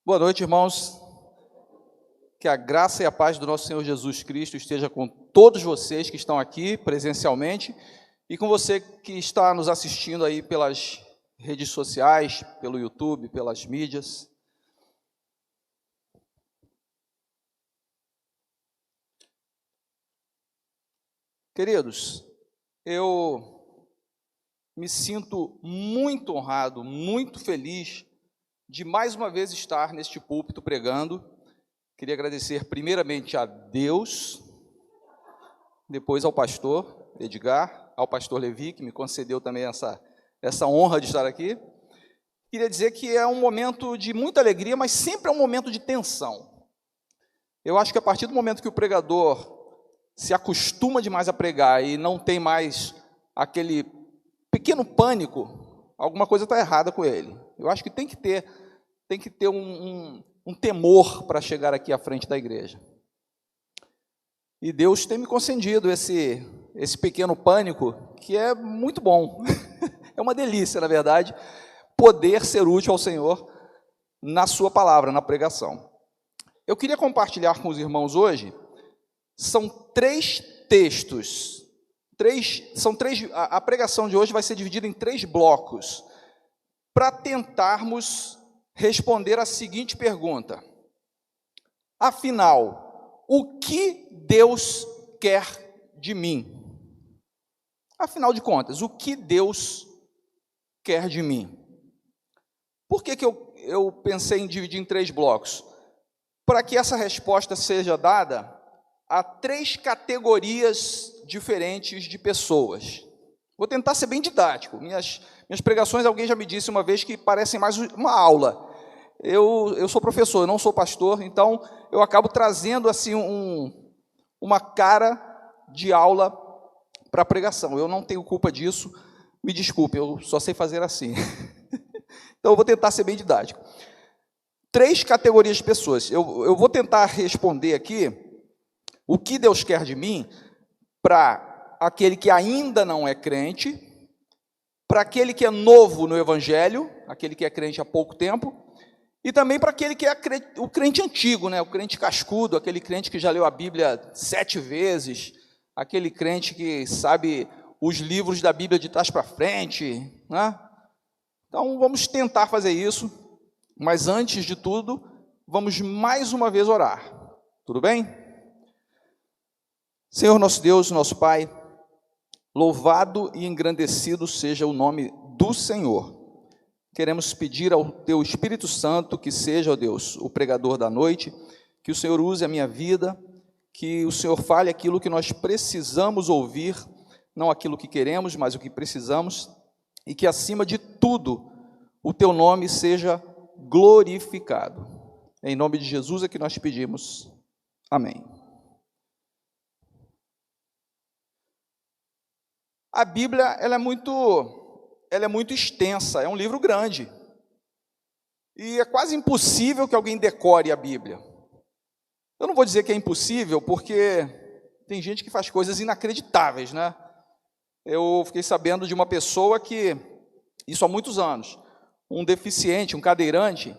Boa noite, irmãos. Que a graça e a paz do nosso Senhor Jesus Cristo esteja com todos vocês que estão aqui presencialmente e com você que está nos assistindo aí pelas redes sociais, pelo YouTube, pelas mídias. Queridos, eu me sinto muito honrado, muito feliz de mais uma vez estar neste púlpito pregando. Queria agradecer primeiramente a Deus, depois ao pastor Edgar, ao pastor Levi, que me concedeu também essa honra de estar aqui. Queria dizer que é um momento de muita alegria, mas sempre é um momento de tensão. Eu acho que a partir do momento que o pregador se acostuma demais a pregar e não tem mais aquele pequeno pânico, alguma coisa está errada com ele. Eu acho que tem que ter um temor para chegar aqui à frente da igreja. E Deus tem me concedido esse pequeno pânico, que é muito bom. É uma delícia, na verdade, poder ser útil ao Senhor na sua palavra, na pregação. Eu queria compartilhar com os irmãos hoje, são três textos, a pregação de hoje vai ser dividida em 3 blocos, para tentarmos responder a seguinte pergunta: afinal, o que Deus quer de mim? Afinal de contas, o que Deus quer de mim? Por que eu pensei em dividir em 3 blocos? Para que essa resposta seja dada a 3 categorias diferentes de pessoas. Vou tentar ser bem didático. Minhas pregações, alguém já me disse uma vez que parecem mais uma aula. Eu sou professor, eu não sou pastor, então eu acabo trazendo assim uma cara de aula para a pregação. Eu não tenho culpa disso, me desculpe, eu só sei fazer assim. Então eu vou tentar ser bem didático. 3 categorias de pessoas. Eu vou tentar responder aqui o que Deus quer de mim para aquele que ainda não é crente, para aquele que é novo no Evangelho, aquele que é crente há pouco tempo, e também para aquele que é o crente antigo, né? O crente cascudo, aquele crente que já leu a Bíblia 7 vezes, aquele crente que sabe os livros da Bíblia de trás para frente, né? Então, vamos tentar fazer isso, mas antes de tudo, vamos mais uma vez orar. Tudo bem? Senhor nosso Deus, nosso Pai, louvado e engrandecido seja o nome do Senhor. Queremos pedir ao Teu Espírito Santo que seja, ó Deus, o pregador da noite, que o Senhor use a minha vida, que o Senhor fale aquilo que nós precisamos ouvir, não aquilo que queremos, mas o que precisamos, e que acima de tudo, o Teu nome seja glorificado. Em nome de Jesus é que nós pedimos. Amém. A Bíblia, ela é muito extensa, é um livro grande. E é quase impossível que alguém decore a Bíblia. Eu não vou dizer que é impossível, porque tem gente que faz coisas inacreditáveis, né? Eu fiquei sabendo de uma pessoa que, isso há muitos anos, um deficiente, um cadeirante,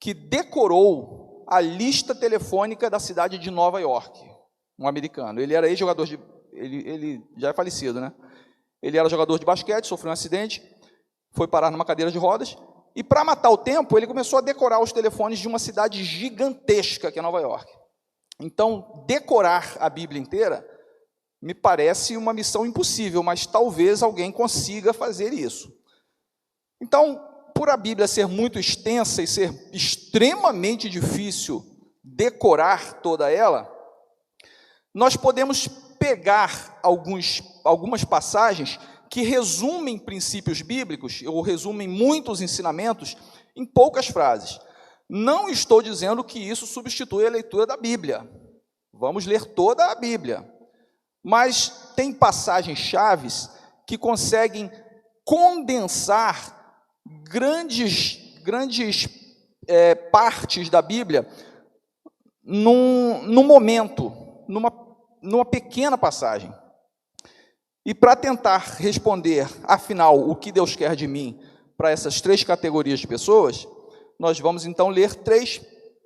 que decorou a lista telefônica da cidade de Nova York, um americano. Ele era ex-jogador ele já é falecido, né? Ele era jogador de basquete, sofreu um acidente, foi parar numa cadeira de rodas, e para matar o tempo, ele começou a decorar os telefones de uma cidade gigantesca, que é Nova York. Então, decorar a Bíblia inteira me parece uma missão impossível, mas talvez alguém consiga fazer isso. Então, por a Bíblia ser muito extensa e ser extremamente difícil decorar toda ela, nós podemos pegar algumas passagens que resumem princípios bíblicos, ou resumem muitos ensinamentos, em poucas frases. Não estou dizendo que isso substitui a leitura da Bíblia. Vamos ler toda a Bíblia. Mas tem passagens chaves que conseguem condensar grandes partes da Bíblia num momento, numa pequena passagem. E para tentar responder, afinal, o que Deus quer de mim para essas 3 categorias de pessoas, nós vamos então ler 3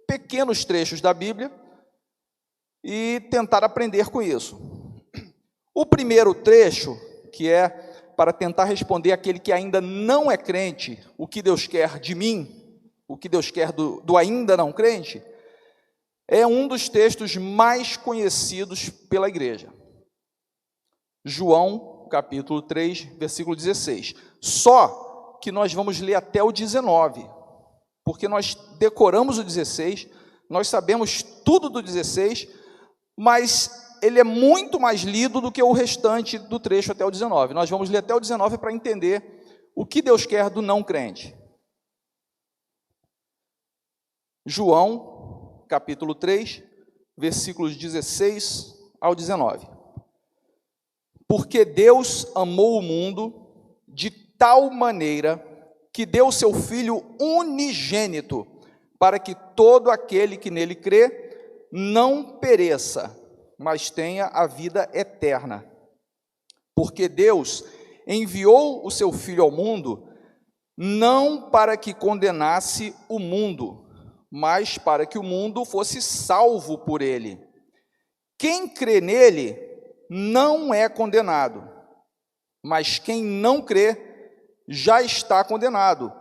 pequenos trechos da Bíblia e tentar aprender com isso. O primeiro trecho, que é para tentar responder aquele que ainda não é crente, o que Deus quer de mim, o que Deus quer do ainda não crente, é um dos textos mais conhecidos pela igreja. João, capítulo 3, versículo 16. Só que nós vamos ler até o 19, porque nós decoramos o 16, nós sabemos tudo do 16, mas ele é muito mais lido do que o restante do trecho até o 19. Nós vamos ler até o 19 para entender o que Deus quer do não crente. João, capítulo 3, versículos 16 ao 19. Porque Deus amou o mundo de tal maneira que deu seu Filho unigênito, para que todo aquele que nele crê não pereça, mas tenha a vida eterna. Porque Deus enviou o seu Filho ao mundo, não para que condenasse o mundo, mas para que o mundo fosse salvo por ele. Quem crê nele não é condenado, mas quem não crê já está condenado,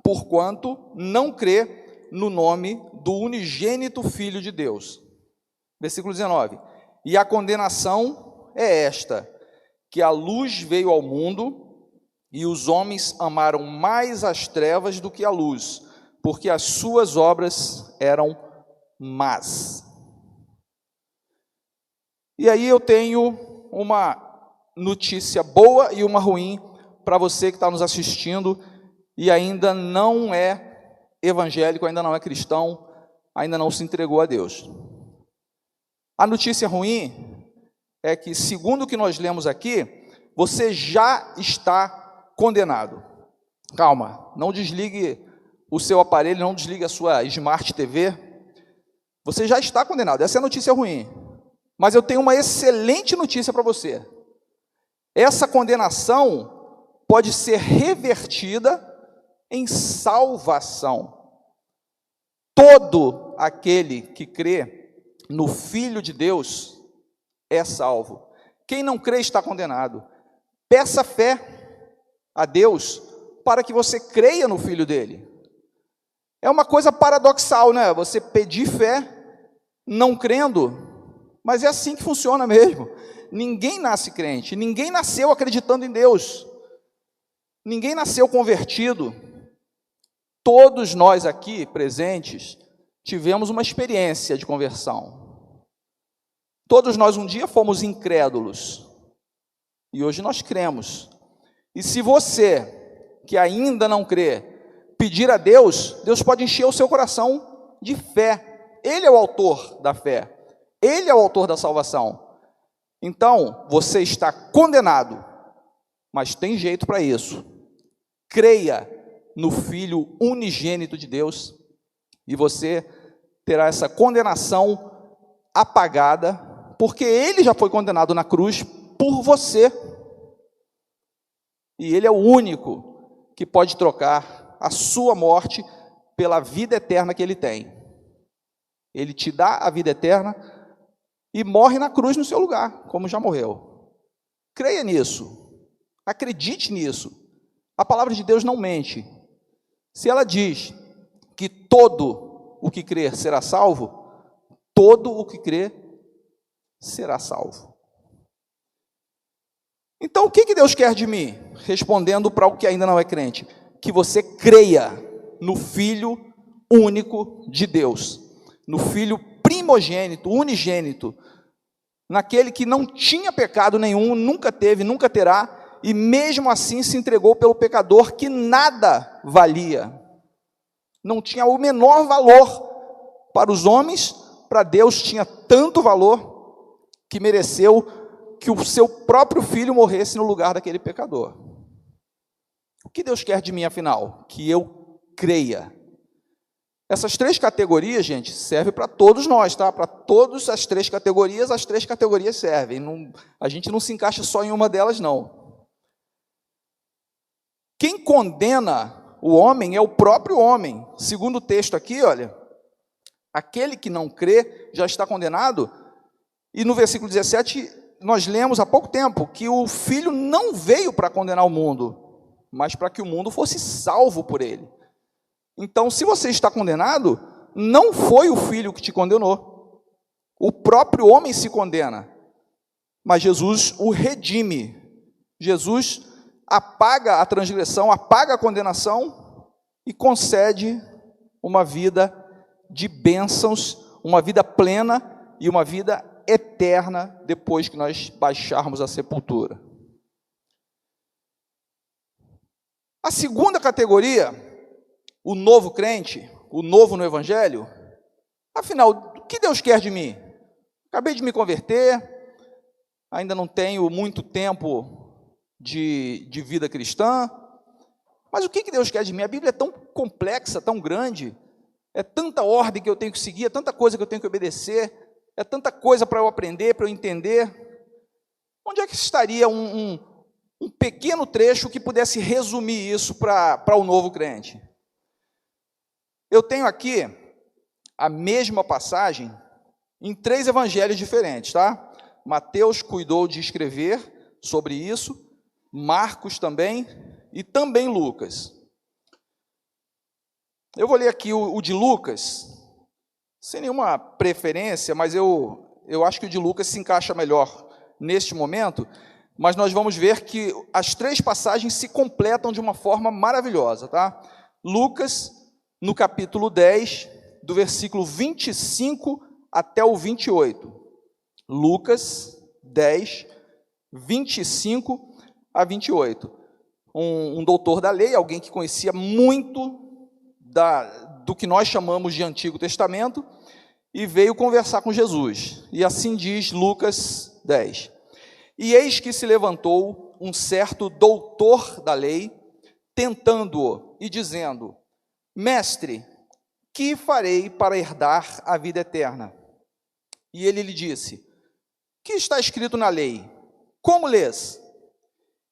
porquanto não crê no nome do unigênito Filho de Deus. Versículo 19. E a condenação é esta, que a luz veio ao mundo, e os homens amaram mais as trevas do que a luz, porque as suas obras eram más. E aí eu tenho uma notícia boa e uma ruim para você que está nos assistindo e ainda não é evangélico, ainda não é cristão, ainda não se entregou a Deus. A notícia ruim é que, segundo o que nós lemos aqui, você já está condenado. Calma, não desligue o seu aparelho, não desligue a sua Smart TV. Você já está condenado, essa é a notícia ruim. Mas eu tenho uma excelente notícia para você. Essa condenação pode ser revertida em salvação. Todo aquele que crê no Filho de Deus é salvo. Quem não crê está condenado. Peça fé a Deus para que você creia no Filho dele. É uma coisa paradoxal, né? Você pedir fé não crendo, mas é assim que funciona mesmo. Ninguém nasce crente, ninguém nasceu acreditando em Deus, ninguém nasceu convertido. Todos nós aqui presentes tivemos uma experiência de conversão. Todos nós um dia fomos incrédulos e hoje nós cremos. E se você, que ainda não crê, pedir a Deus, Deus pode encher o seu coração de fé. Ele é o autor da fé. Ele é o autor da salvação. Então, você está condenado, mas tem jeito para isso. Creia no Filho unigênito de Deus e você terá essa condenação apagada, porque ele já foi condenado na cruz por você. E ele é o único que pode trocar a sua morte pela vida eterna que ele tem. Ele te dá a vida eterna e morre na cruz no seu lugar, como já morreu. Creia nisso, acredite nisso. A palavra de Deus não mente. Se ela diz que todo o que crer será salvo, todo o que crer será salvo. Então, o que Deus quer de mim? Respondendo para o que ainda não é crente. Que você creia no Filho único de Deus, no Filho primogênito, unigênito, naquele que não tinha pecado nenhum, nunca teve, nunca terá, e mesmo assim se entregou pelo pecador que nada valia, não tinha o menor valor para os homens, para Deus tinha tanto valor, que mereceu que o seu próprio filho morresse no lugar daquele pecador. O que Deus quer de mim, afinal? Que eu creia. Essas 3 categorias, gente, servem para todos nós, tá? Para todas as 3 categorias, as 3 categorias servem. Não, a gente não se encaixa só em uma delas, não. Quem condena o homem é o próprio homem. Segundo o texto aqui, olha, aquele que não crê já está condenado. E no versículo 17, nós lemos há pouco tempo que o Filho não veio para condenar o mundo, mas para que o mundo fosse salvo por ele. Então, se você está condenado, não foi o Filho que te condenou. O próprio homem se condena, mas Jesus o redime. Jesus apaga a transgressão, apaga a condenação e concede uma vida de bênçãos, uma vida plena e uma vida eterna depois que nós baixarmos a sepultura. A segunda categoria, o novo crente, o novo no Evangelho. Afinal, o que Deus quer de mim? Acabei de me converter, ainda não tenho muito tempo de vida cristã, mas o que Deus quer de mim? A Bíblia é tão complexa, tão grande, é tanta ordem que eu tenho que seguir, é tanta coisa que eu tenho que obedecer, é tanta coisa para eu aprender, para eu entender. Onde é que estaria um pequeno trecho que pudesse resumir isso para o novo crente? Eu tenho aqui a mesma passagem em 3 evangelhos diferentes, tá? Mateus cuidou de escrever sobre isso, Marcos também, e também Lucas. Eu vou ler aqui o de Lucas, sem nenhuma preferência, mas eu acho que o de Lucas se encaixa melhor neste momento, mas nós vamos ver que as 3 passagens se completam de uma forma maravilhosa, tá? Lucas, no capítulo 10, do versículo 25 até o 28. Lucas 10, 25 a 28. Um doutor da lei, alguém que conhecia muito do que nós chamamos de Antigo Testamento, e veio conversar com Jesus. E assim diz Lucas 10. E eis que se levantou um certo doutor da lei, tentando-o e dizendo: Mestre, que farei para herdar a vida eterna? E ele lhe disse: que está escrito na lei? Como lês?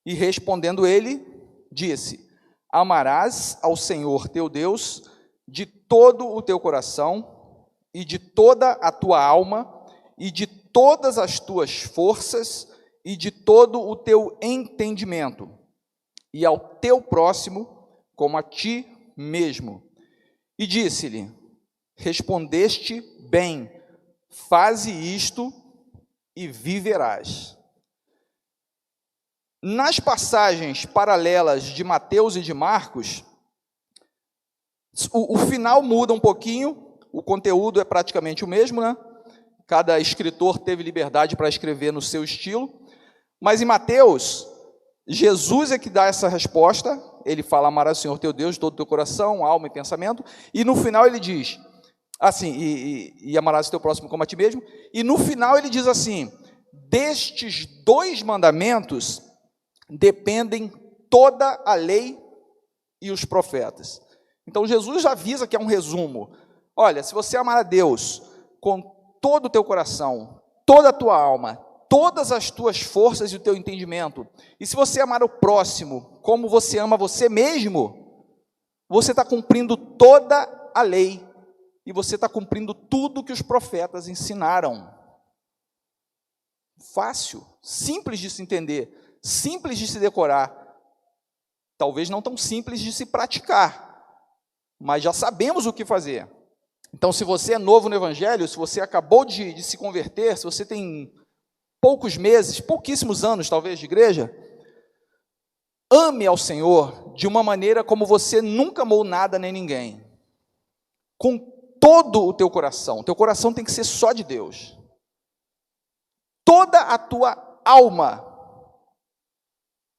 E respondendo ele, disse: amarás ao Senhor teu Deus de todo o teu coração, e de toda a tua alma, e de todas as tuas forças, e de todo o teu entendimento, e ao teu próximo como a ti mesmo. E disse-lhe: respondeste bem, faze isto e viverás. Nas passagens paralelas de Mateus e de Marcos, o final muda um pouquinho, o conteúdo é praticamente o mesmo, né? Cada escritor teve liberdade para escrever no seu estilo, mas em Mateus, Jesus é que dá essa resposta. Ele fala: amarás o Senhor teu Deus de todo o teu coração, alma e pensamento, e no final ele diz assim, e amarás o teu próximo como a ti mesmo, e no final ele diz assim: destes 2 mandamentos dependem toda a lei e os profetas. Então Jesus já avisa que é um resumo. Olha, se você amar a Deus com todo o teu coração, toda a tua alma, todas as tuas forças e o teu entendimento, e se você amar o próximo como você ama você mesmo, você está cumprindo toda a lei, e você está cumprindo tudo que os profetas ensinaram. Fácil, simples de se entender, simples de se decorar, talvez não tão simples de se praticar, mas já sabemos o que fazer. Então, se você é novo no Evangelho, se você acabou de se converter, se você tem poucos meses, pouquíssimos anos talvez de igreja, ame ao Senhor de uma maneira como você nunca amou nada nem ninguém, com todo o teu coração tem que ser só de Deus, toda a tua alma,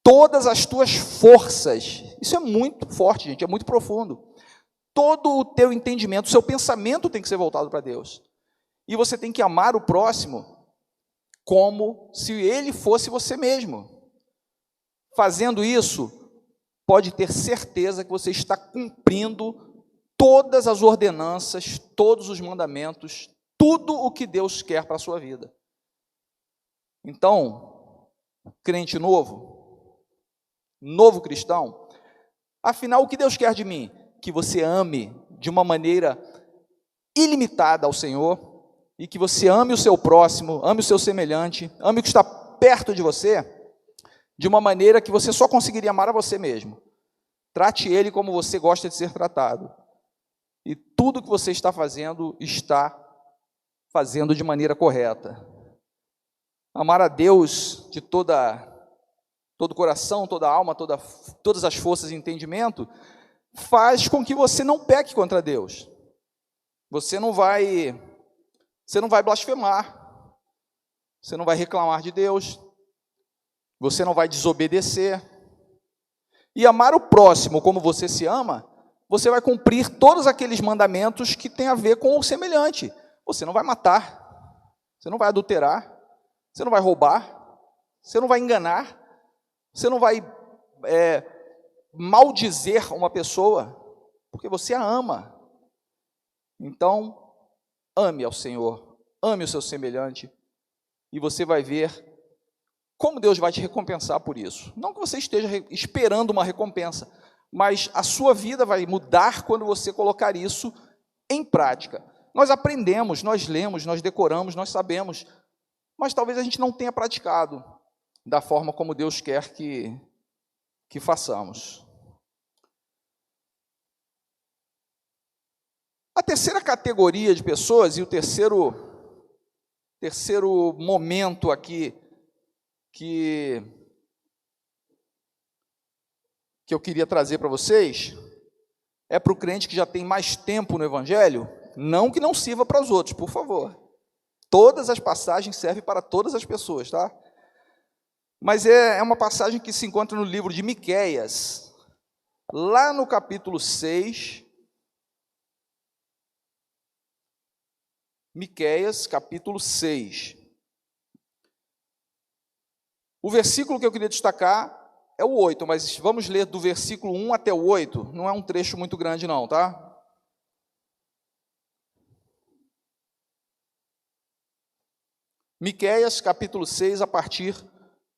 todas as tuas forças. Isso é muito forte, gente, é muito profundo. Todo o teu entendimento, o seu pensamento tem que ser voltado para Deus. E você tem que amar o próximo como se ele fosse você mesmo. Fazendo isso, pode ter certeza que você está cumprindo todas as ordenanças, todos os mandamentos, tudo o que Deus quer para a sua vida. Então, crente novo cristão, Afinal, o que Deus quer de mim? Que você ame de uma maneira ilimitada ao Senhor, e que você ame o seu próximo, ame o seu semelhante, ame o que está perto de você, de uma maneira que você só conseguiria amar a você mesmo. Trate ele como você gosta de ser tratado. E tudo que você está fazendo de maneira correta. Amar a Deus de todo o coração, toda a alma, todas as forças e entendimento, faz com que você não peque contra Deus. Você não vai blasfemar, você não vai reclamar de Deus, você não vai desobedecer. E amar o próximo como você se ama, você vai cumprir todos aqueles mandamentos que têm a ver com o semelhante. Você não vai matar, você não vai adulterar, você não vai roubar, você não vai enganar, você não vai maldizer uma pessoa, porque você a ama. Então, ame ao Senhor, ame o seu semelhante, e você vai ver como Deus vai te recompensar por isso. Não que você esteja esperando uma recompensa, mas a sua vida vai mudar quando você colocar isso em prática. Nós aprendemos, nós lemos, nós decoramos, nós sabemos, mas talvez a gente não tenha praticado da forma como Deus quer que façamos. A terceira categoria de pessoas e o terceiro momento aqui que eu queria trazer para vocês é para o crente que já tem mais tempo no Evangelho, não que não sirva para os outros, por favor. Todas as passagens servem para todas as pessoas, tá? Mas é uma passagem que se encontra no livro de Miqueias, lá no capítulo 6. Miqueias, capítulo 6. O versículo que eu queria destacar é o 8, mas vamos ler do versículo 1 até o 8. Não é um trecho muito grande não, tá? Miqueias, capítulo 6, a partir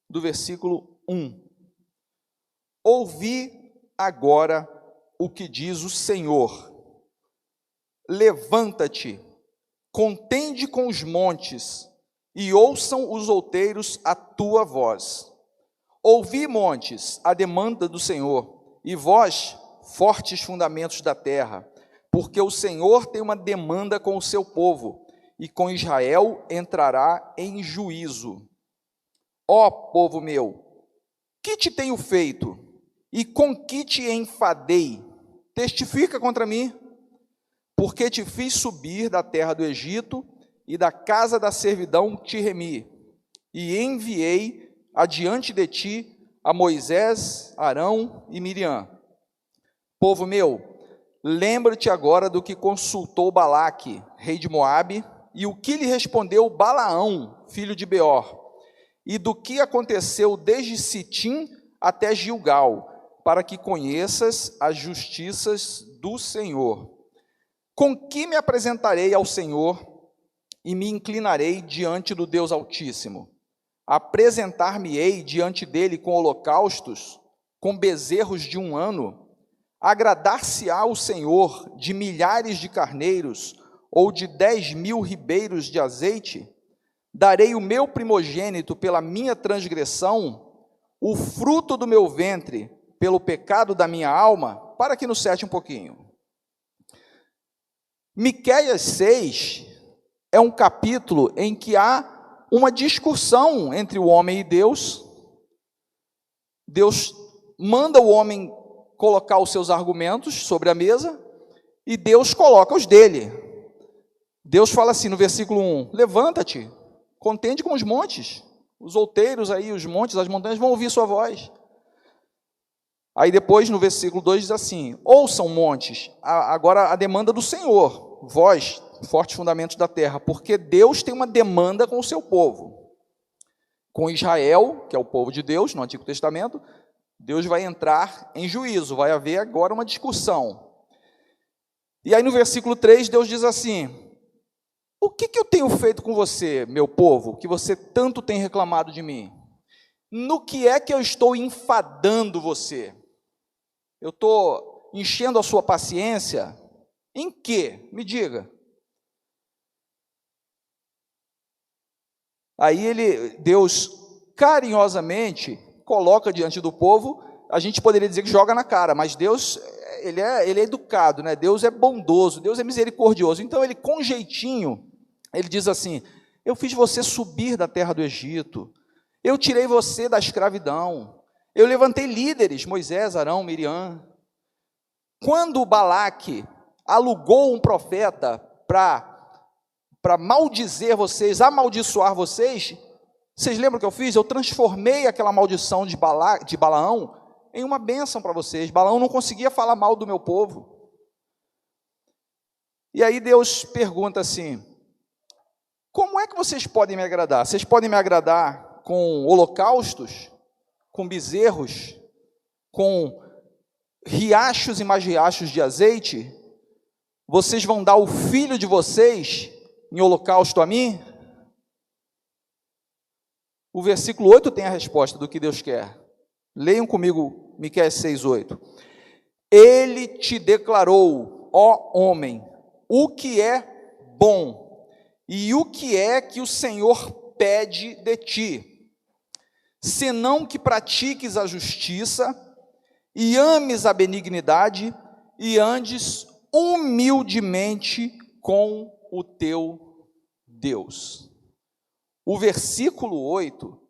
do versículo 1. Ouvi agora o que diz o Senhor. Levanta-te, contende com os montes, e ouçam os outeiros a tua voz. Ouvi, montes, a demanda do Senhor, e vós, fortes fundamentos da terra, porque o Senhor tem uma demanda com o seu povo, e com Israel entrará em juízo. Ó povo meu, que te tenho feito, e com que te enfadei? Testifica contra mim, porque te fiz subir da terra do Egito, e da casa da servidão te remi, e enviei adiante de ti a Moisés, Arão e Miriam. Povo meu, lembra-te agora do que consultou Balaque, rei de Moabe, e o que lhe respondeu Balaão, filho de Beor, e do que aconteceu desde Sitim até Gilgal, para que conheças as justiças do Senhor. Com que me apresentarei ao Senhor e me inclinarei diante do Deus Altíssimo? Apresentar-me-ei diante dele com holocaustos, com bezerros de 1 ano? Agradar-se-á o Senhor de milhares de carneiros, ou de 10.000 ribeiros de azeite? Darei o meu primogênito pela minha transgressão, o fruto do meu ventre pelo pecado da minha alma? Para aqui no 7 um pouquinho. Miqueias 6 é um capítulo em que há uma discussão entre o homem e Deus. Deus manda o homem colocar os seus argumentos sobre a mesa, e Deus coloca os dele. Deus fala assim no versículo 1, levanta-te, contende com os montes, os outeiros aí, os montes, as montanhas vão ouvir sua voz. Aí depois no versículo 2 diz assim, ouçam montes, agora a demanda do Senhor, vós, fortes fundamentos da terra, porque Deus tem uma demanda com o seu povo. Com Israel, que é o povo de Deus, no Antigo Testamento, Deus vai entrar em juízo, vai haver agora uma discussão. E aí no versículo 3, Deus diz assim, o que eu tenho feito com você, meu povo, que você tanto tem reclamado de mim? No que é que eu estou enfadando você? Eu estou enchendo a sua paciência em quê? Me diga. Aí Deus carinhosamente coloca diante do povo, a gente poderia dizer que joga na cara, mas Deus, ele é educado, né? Deus é bondoso, Deus é misericordioso. Então ele, com jeitinho, ele diz assim: eu fiz você subir da terra do Egito, eu tirei você da escravidão, eu levantei líderes, Moisés, Arão, Miriam. Quando Balaque alugou um profeta para maldizer vocês, amaldiçoar vocês, vocês lembram o que eu fiz? Eu transformei aquela maldição de Balaão em uma bênção para vocês. Balaão não conseguia falar mal do meu povo. E aí Deus pergunta assim: como é que vocês podem me agradar? Vocês podem me agradar com holocaustos, com bezerros, com riachos e mais riachos de azeite? Vocês vão dar o filho de vocês em holocausto a mim? O versículo 8 tem a resposta do que Deus quer. Leiam comigo Miqueias 6:8. Ele te declarou, ó homem, o que é bom e o que é que o Senhor pede de ti, senão que pratiques a justiça e ames a benignidade e andes humildemente com o teu Deus. O versículo 8,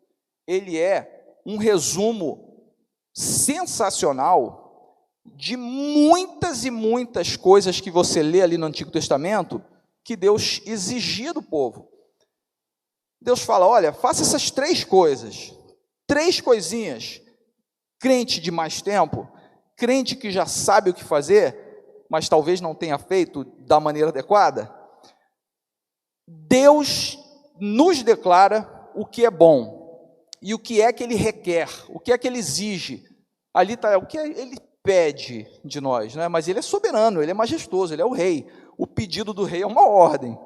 ele é um resumo sensacional de muitas e muitas coisas que você lê ali no Antigo Testamento, que Deus exigia do povo. Deus fala: olha, faça essas 3 coisas, 3 coisinhas. Crente de mais tempo, crente que já sabe o que fazer, mas talvez não tenha feito da maneira adequada, Deus nos declara o que é bom, e o que é que Ele requer, o que é que Ele exige. Ali está o que Ele pede de nós, né? Mas Ele é soberano, Ele é majestoso, Ele é o rei. O pedido do rei é uma ordem: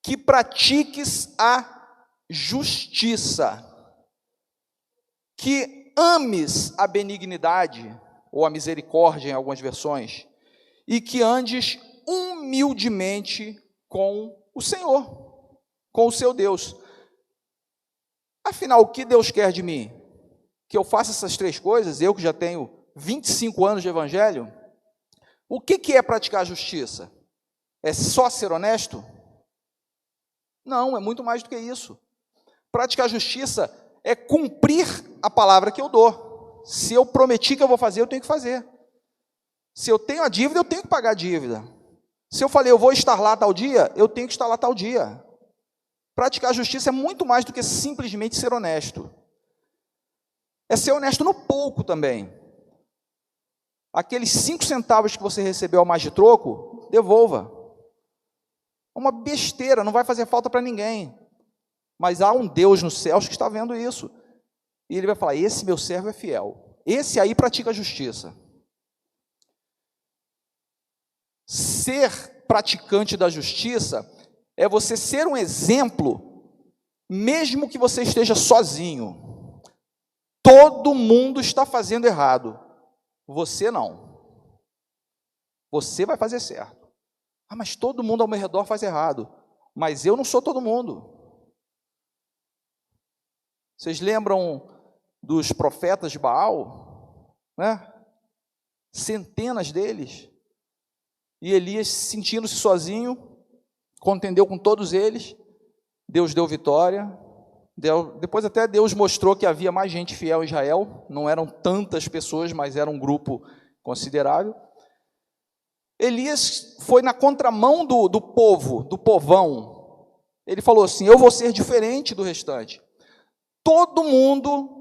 que pratiques a justiça, que ames a benignidade, ou a misericórdia em algumas versões, e que andes humildemente com o Senhor, com o seu Deus. Afinal, o que Deus quer de mim? Que eu faça essas 3 coisas, eu que já tenho 25 anos de evangelho? O que é praticar a justiça? É só ser honesto? Não, é muito mais do que isso. Praticar a justiça é cumprir a palavra que eu dou. Se eu prometi que eu vou fazer, eu tenho que fazer. Se eu tenho a dívida, eu tenho que pagar a dívida. Se eu falei, eu vou estar lá tal dia, eu tenho que estar lá tal dia. Praticar a justiça é muito mais do que simplesmente ser honesto. É ser honesto no pouco também. Aqueles 5 centavos que você recebeu ao mais de troco, devolva. É uma besteira, não vai fazer falta para ninguém. Mas há um Deus nos céus que está vendo isso. E Ele vai falar: esse meu servo é fiel. Esse aí pratica a justiça. Ser praticante da justiça é você ser um exemplo, mesmo que você esteja sozinho. Todo mundo está fazendo errado. Você não. Você vai fazer certo. Ah, mas todo mundo ao meu redor faz errado. Mas eu não sou todo mundo. Vocês lembram dos profetas de Baal? Né? Centenas deles. E Elias, sentindo-se sozinho, contendeu com todos eles. Deus deu vitória. Depois até Deus mostrou que havia mais gente fiel em Israel. Não eram tantas pessoas, mas era um grupo considerável. Elias foi na contramão do povo, do povão. Ele falou assim: eu vou ser diferente do restante. Todo mundo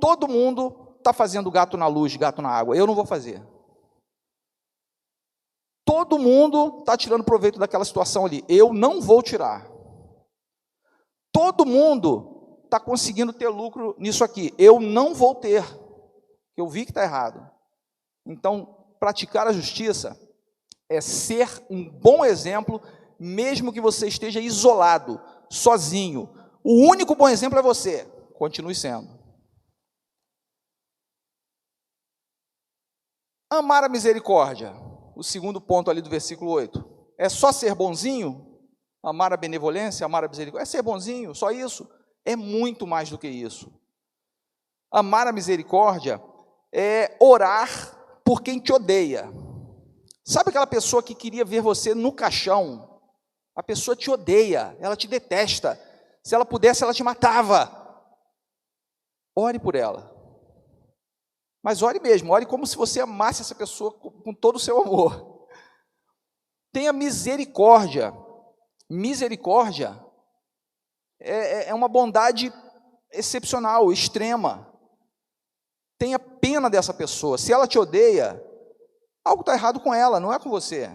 está fazendo gato na luz, gato na água. Eu não vou fazer. Todo mundo está tirando proveito daquela situação ali. Eu não vou tirar. Todo mundo está conseguindo ter lucro nisso aqui. Eu não vou ter. Eu vi que está errado. Então, praticar a justiça é ser um bom exemplo, mesmo que você esteja isolado, sozinho. O único bom exemplo é você. Continue sendo. Amar a misericórdia, o segundo ponto ali do versículo 8. É só ser bonzinho? Amar a benevolência, amar a misericórdia? É ser bonzinho, só isso? É muito mais do que isso. Amar a misericórdia é orar por quem te odeia. Sabe aquela pessoa que queria ver você no caixão? A pessoa te odeia, ela te detesta. Se ela pudesse, ela te matava. Ore por ela. Mas ore mesmo, ore como se você amasse essa pessoa com todo o seu amor. Tenha misericórdia. Misericórdia é uma bondade excepcional, extrema. Tenha pena dessa pessoa. Se ela te odeia, algo está errado com ela, não é com você.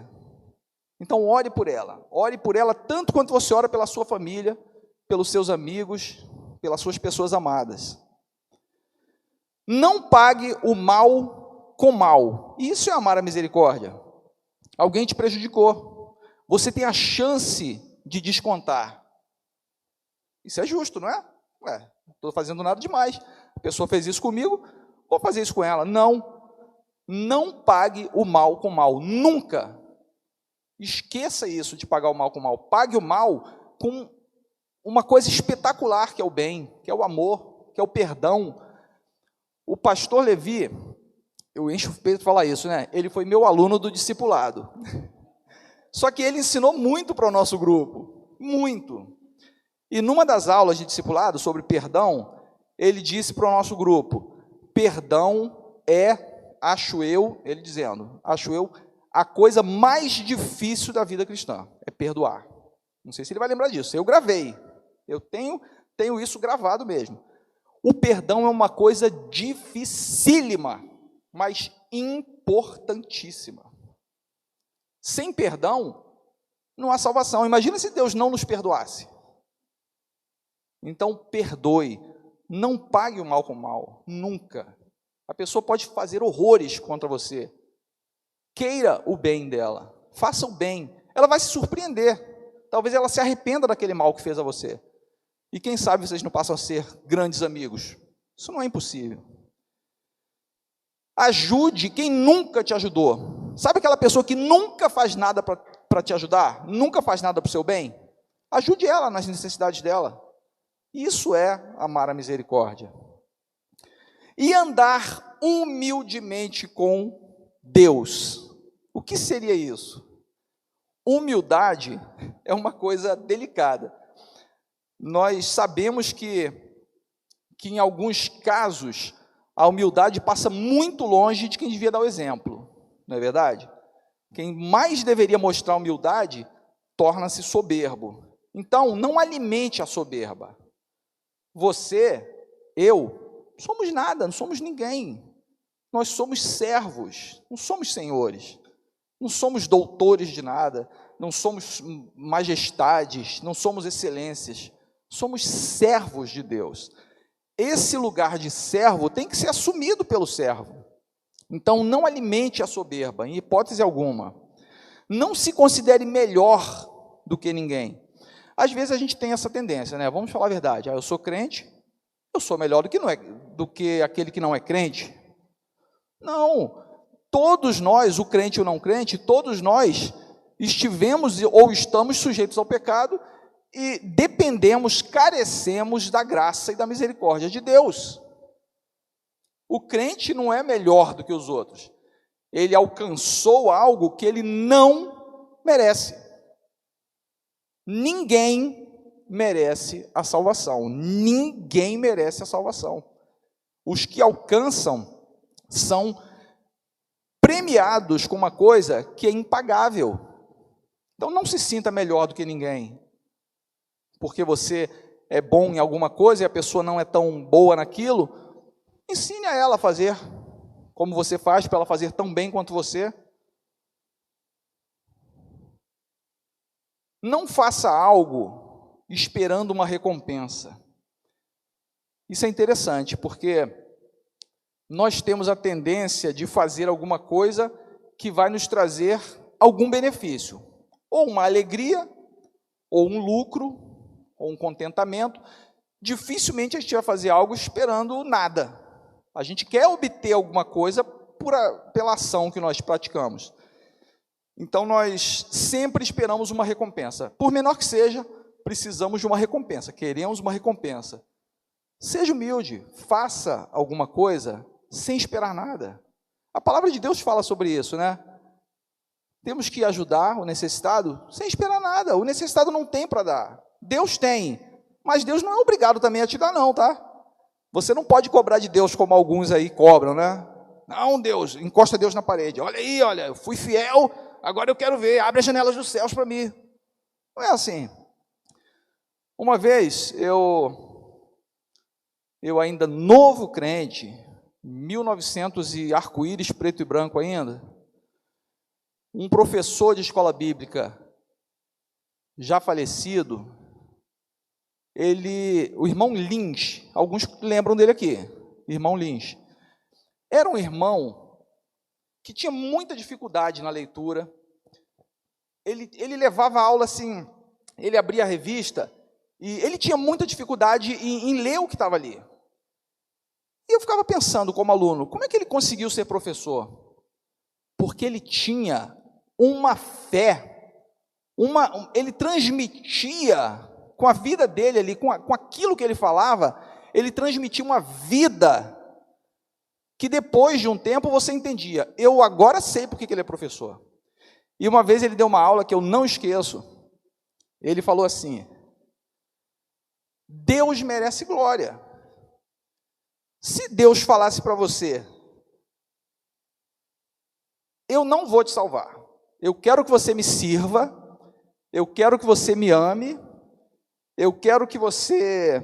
Então ore por ela. Ore por ela tanto quanto você ora pela sua família, pelos seus amigos, pelas suas pessoas amadas. Não pague o mal com mal. Isso é amar a misericórdia. Alguém te prejudicou. Você tem a chance de descontar. Isso é justo, não é? Não estou fazendo nada demais. A pessoa fez isso comigo, vou fazer isso com ela. Não. Não pague o mal com mal. Nunca. Esqueça isso de pagar o mal com mal. Pague o mal com uma coisa espetacular que é o bem, que é o amor, que é o perdão. O pastor Levi, eu encho o peito de falar isso, né? Ele foi meu aluno do discipulado. Só que ele ensinou muito para o nosso grupo, muito. E numa das aulas de discipulado sobre perdão, ele disse para o nosso grupo: perdão é, acho eu, a coisa mais difícil da vida cristã, é perdoar. Não sei se ele vai lembrar disso, eu gravei, eu tenho isso gravado mesmo. O perdão é uma coisa dificílima, mas importantíssima. Sem perdão, não há salvação. Imagina se Deus não nos perdoasse. Então, perdoe. Não pague o mal com o mal. Nunca. A pessoa pode fazer horrores contra você. Queira o bem dela. Faça o bem. Ela vai se surpreender. Talvez ela se arrependa daquele mal que fez a você. E quem sabe vocês não passam a ser grandes amigos. Isso não é impossível. Ajude quem nunca te ajudou. Sabe aquela pessoa que nunca faz nada para te ajudar? Nunca faz nada para o seu bem? Ajude ela nas necessidades dela. Isso é amar a misericórdia. E andar humildemente com Deus. O que seria isso? Humildade é uma coisa delicada. Nós sabemos que em alguns casos a humildade passa muito longe de quem devia dar o exemplo, não é verdade? Quem mais deveria mostrar humildade torna-se soberbo. Então, não alimente a soberba. Você, eu, somos nada, não somos ninguém. Nós somos servos, não somos senhores. Não somos doutores de nada, não somos majestades, não somos excelências. Somos servos de Deus. Esse lugar de servo tem que ser assumido pelo servo. Então, não alimente a soberba, em hipótese alguma. Não se considere melhor do que ninguém. Às vezes a gente tem essa tendência, né? Vamos falar a verdade. Eu sou crente, eu sou melhor do que aquele que não é crente. Não. Todos nós, o crente e o não crente, todos nós estivemos ou estamos sujeitos ao pecado e dependemos, carecemos da graça e da misericórdia de Deus. O crente não é melhor do que os outros. Ele alcançou algo que ele não merece. Ninguém merece a salvação. Ninguém merece a salvação. Os que alcançam são premiados com uma coisa que é impagável. Então não se sinta melhor do que ninguém. Porque você é bom em alguma coisa e a pessoa não é tão boa naquilo, ensine a ela a fazer como você faz, para ela fazer tão bem quanto você. Não faça algo esperando uma recompensa. Isso é interessante, porque nós temos a tendência de fazer alguma coisa que vai nos trazer algum benefício, ou uma alegria, ou um lucro, ou um contentamento. Dificilmente a gente vai fazer algo esperando nada. A gente quer obter alguma coisa pela ação que nós praticamos. Então, nós sempre esperamos uma recompensa. Por menor que seja, precisamos de uma recompensa, queremos uma recompensa. Seja humilde, faça alguma coisa sem esperar nada. A palavra de Deus fala sobre isso, né? Temos que ajudar o necessitado sem esperar nada. O necessitado não tem para dar. Deus tem, mas Deus não é obrigado também a te dar não, tá? Você não pode cobrar de Deus como alguns aí cobram, né? Não, Deus, encosta Deus na parede. Olha aí, olha, eu fui fiel, agora eu quero ver, abre as janelas dos céus para mim. Não é assim. Uma vez, eu ainda novo crente, 1900 e arco-íris, preto e branco ainda, um professor de escola bíblica, já falecido, o irmão Lins, alguns lembram dele aqui, irmão Lins, era um irmão que tinha muita dificuldade na leitura, ele levava a aula assim, ele abria a revista, e ele tinha muita dificuldade em ler o que estava ali. E eu ficava pensando como aluno, como é que ele conseguiu ser professor? Porque ele tinha uma fé, ele transmitia com a vida dele ali, com aquilo que ele falava, ele transmitia uma vida que depois de um tempo você entendia. Eu agora sei por que ele é professor. E uma vez ele deu uma aula que eu não esqueço. Ele falou assim: Deus merece glória. Se Deus falasse para você, eu não vou te salvar, eu quero que você me sirva, eu quero que você me ame, eu quero que você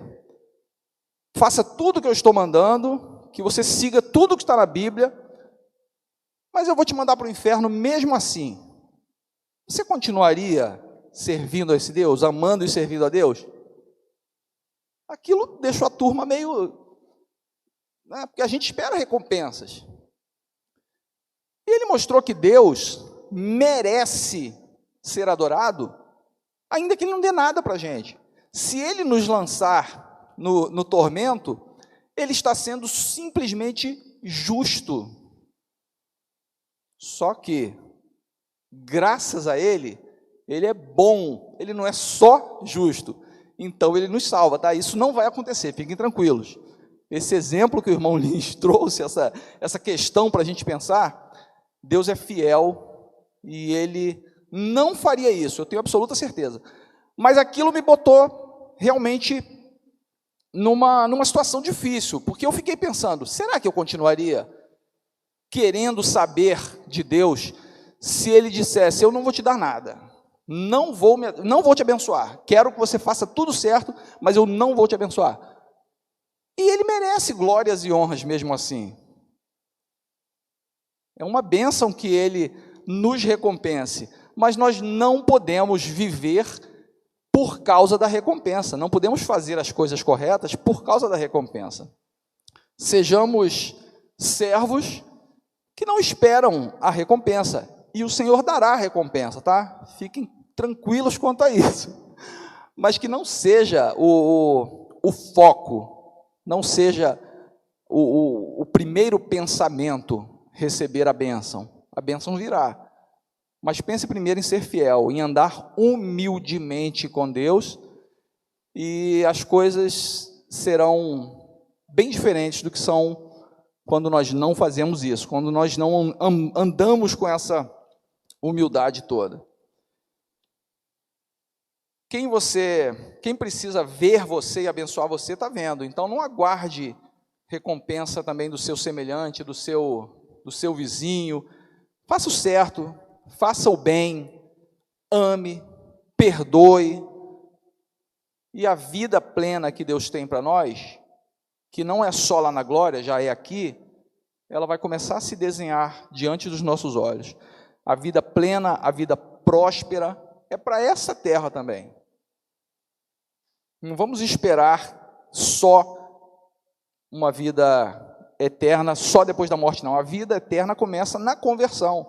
faça tudo que eu estou mandando, que você siga tudo que está na Bíblia, mas eu vou te mandar para o inferno mesmo assim. Você continuaria servindo a esse Deus, amando e servindo a Deus? Aquilo deixou a turma meio... porque a gente espera recompensas. E ele mostrou que Deus merece ser adorado, ainda que ele não dê nada para a gente. Se ele nos lançar no tormento, ele está sendo simplesmente justo. Só que, graças a ele é bom, ele não é só justo. Então ele nos salva, tá? Isso não vai acontecer, fiquem tranquilos. Esse exemplo que o irmão Lins trouxe, essa questão para a gente pensar, Deus é fiel e Ele não faria isso, eu tenho absoluta certeza. Mas aquilo me botou realmente numa situação difícil, porque eu fiquei pensando, será que eu continuaria querendo saber de Deus se Ele dissesse, eu não vou te dar nada, não vou te abençoar, quero que você faça tudo certo, mas eu não vou te abençoar. E Ele merece glórias e honras mesmo assim. É uma bênção que Ele nos recompense, mas nós não podemos viver por causa da recompensa, não podemos fazer as coisas corretas por causa da recompensa. Sejamos servos que não esperam a recompensa, e o Senhor dará a recompensa, tá? Fiquem tranquilos quanto a isso, mas que não seja o foco, não seja o primeiro pensamento receber a bênção virá, mas pense primeiro em ser fiel, em andar humildemente com Deus, e as coisas serão bem diferentes do que são quando nós não fazemos isso, quando nós não andamos com essa humildade toda. Quem precisa ver você e abençoar você, está vendo, então não aguarde recompensa também do seu semelhante, do seu vizinho. Faça o certo, faça o bem, ame, perdoe, e a vida plena que Deus tem para nós, que não é só lá na glória, já é aqui, ela vai começar a se desenhar diante dos nossos olhos. A vida plena, a vida próspera, é para essa terra também. Não vamos esperar só uma vida eterna só depois da morte, não. A vida eterna começa na conversão.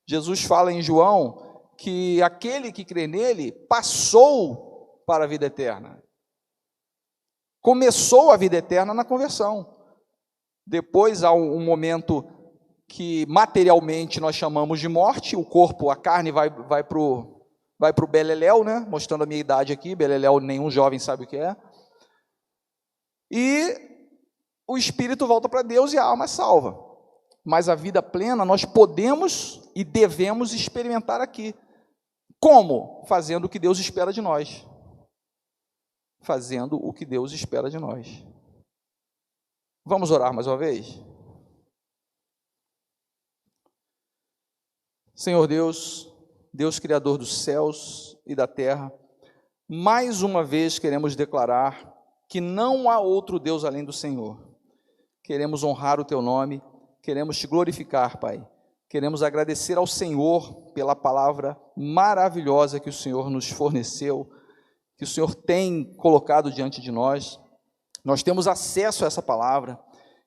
Jesus fala em João que aquele que crê nele passou para a vida eterna. Começou a vida eterna na conversão. Depois há um momento que materialmente nós chamamos de morte, o corpo, a carne vai para o beleléu, né? Mostrando a minha idade aqui, beleléu nenhum jovem sabe o que é. E o espírito volta para Deus e a alma é salva. Mas a vida plena nós podemos e devemos experimentar aqui. Como? Fazendo o que Deus espera de nós. Fazendo o que Deus espera de nós. Vamos orar mais uma vez? Senhor Deus, Deus Criador dos céus e da terra, mais uma vez queremos declarar que não há outro Deus além do Senhor. Queremos honrar o Teu nome, queremos Te glorificar, Pai. Queremos agradecer ao Senhor pela palavra maravilhosa que o Senhor nos forneceu, que o Senhor tem colocado diante de nós. Nós temos acesso a essa palavra.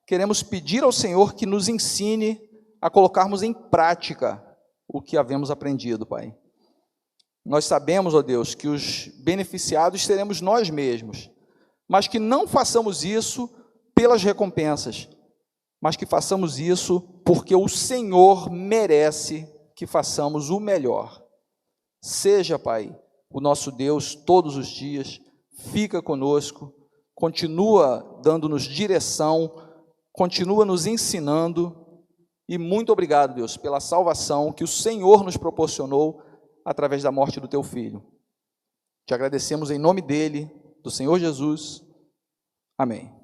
Queremos pedir ao Senhor que nos ensine a colocarmos em prática o que havemos aprendido, Pai. Nós sabemos, ó Deus, que os beneficiados seremos nós mesmos, mas que não façamos isso pelas recompensas, mas que façamos isso porque o Senhor merece que façamos o melhor. Seja, Pai, o nosso Deus todos os dias, fica conosco, continua dando-nos direção, continua nos ensinando, e muito obrigado, Deus, pela salvação que o Senhor nos proporcionou através da morte do Teu Filho. Te agradecemos em nome dEle, do Senhor Jesus. Amém.